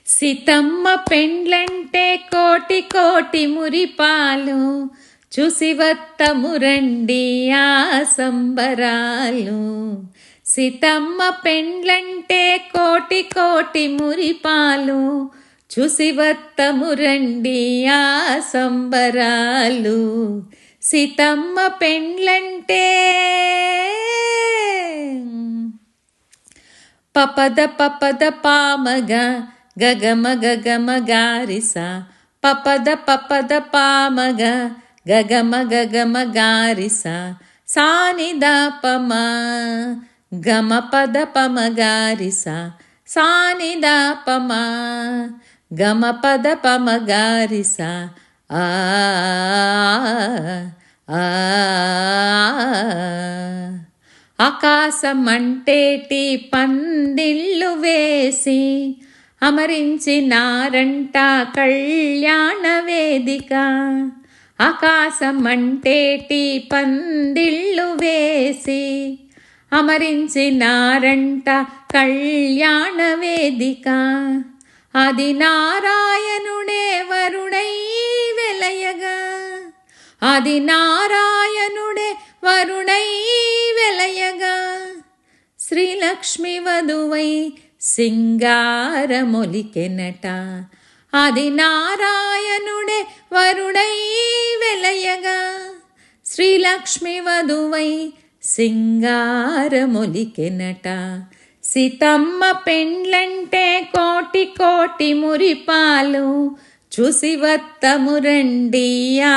సీతమ్మ పెండ్లంటే కోటి కోటి మురిపాలు, చూసి వత్తము రండి ఆ సంబరాలు. సీతమ్మ పెండ్లంటే కోటి కోటి మురిపాలు, చూసి వత్తము రండి ఆ సంబరాలు. సీతమ్మ పెండ్లంటే పపద పపద పామగ గగమ గగమ గారిస, పపద పపద పామగ గగమ గగమ గారిస, సానిద పమ గమ పద పమ గారిస, సానిద పమ గమ పద పమ గారిస. ఆ ఆకాశమంటేటి పందిళ్ళు వేసి అమరించినారంట కళ్యాణ వేదిక. ఆకాశమంటేటి పందిళ్ళు వేసి అమరించినారంట కళ్యాణ వేదిక. అది నారాయణుడే వరుణై వెలయగా, అది నారాయణుడే వరుణై వెలయగా, శ్రీలక్ష్మి వధువై సింగారమొలికెనట. అది నారాయణుడే వరుణై వెలయగా, శ్రీలక్ష్మి వధువై సింగారమొలికెనట. సీతమ్మ పెండ్లంటే కోటి కోటి మురిపాలు, చూసి వత్తము రండి ఆ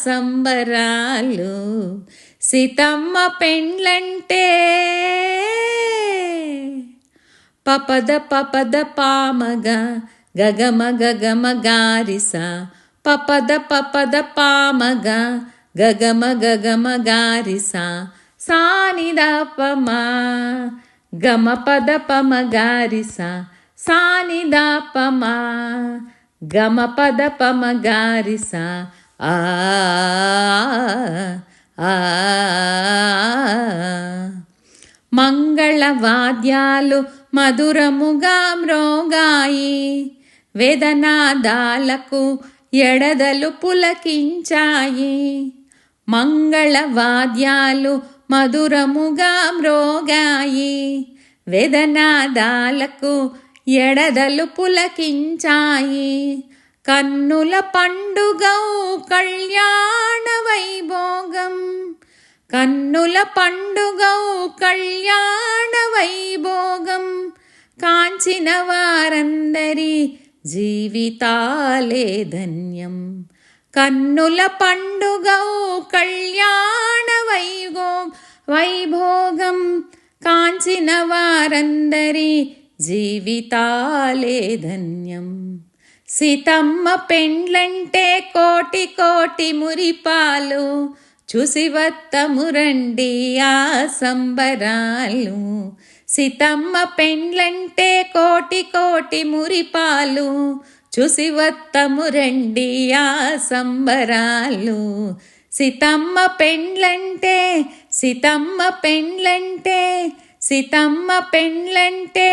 సంబరాలు. సీతమ్మ పెండ్లంటే పపద పపద పామగ గగమ గగమ గారిస, పపద పపద పామగ గగమ గగమ గారిస, సానిద పమ గమ పద పమ గారిస, సానిద పమ గమ పద పమ గారిస. ఆ మంగళవాద్యాలు మధురముగా మ్రోగాయి, వేదనాదాలకు ఎడదలు పులకించాయి. మంగళవాద్యాలు మధురముగా మ్రోగాయి, వేదనాదాలకు ఎడదలు పులకించాయి. కన్నుల పండుగౌ కళ్యాణ వైభోగం, కన్నుల పండుగౌ కళ్యాణ వైభోగం, కాంచిన వారందరి జీవితాలే ధన్యం. కన్నుల పండుగౌ కళ్యాణ వైభోగం, కాంచిన వారందరి జీవితాలే ధన్యం. సీతమ్మ పెండ్లంటే కోటి కోటి మురిపాలు, చూసి వత్తము రండి ఆ సంబరాలు. సీతమ్మ పెండ్లంటే కోటి కోటి మురిపాలు, చూసి వత్తము రండి ఆ సంబరాలు. సీతమ్మ పెండ్లంటే, సీతమ్మ పెండ్లంటే, సీతమ్మ పెండ్లంటే.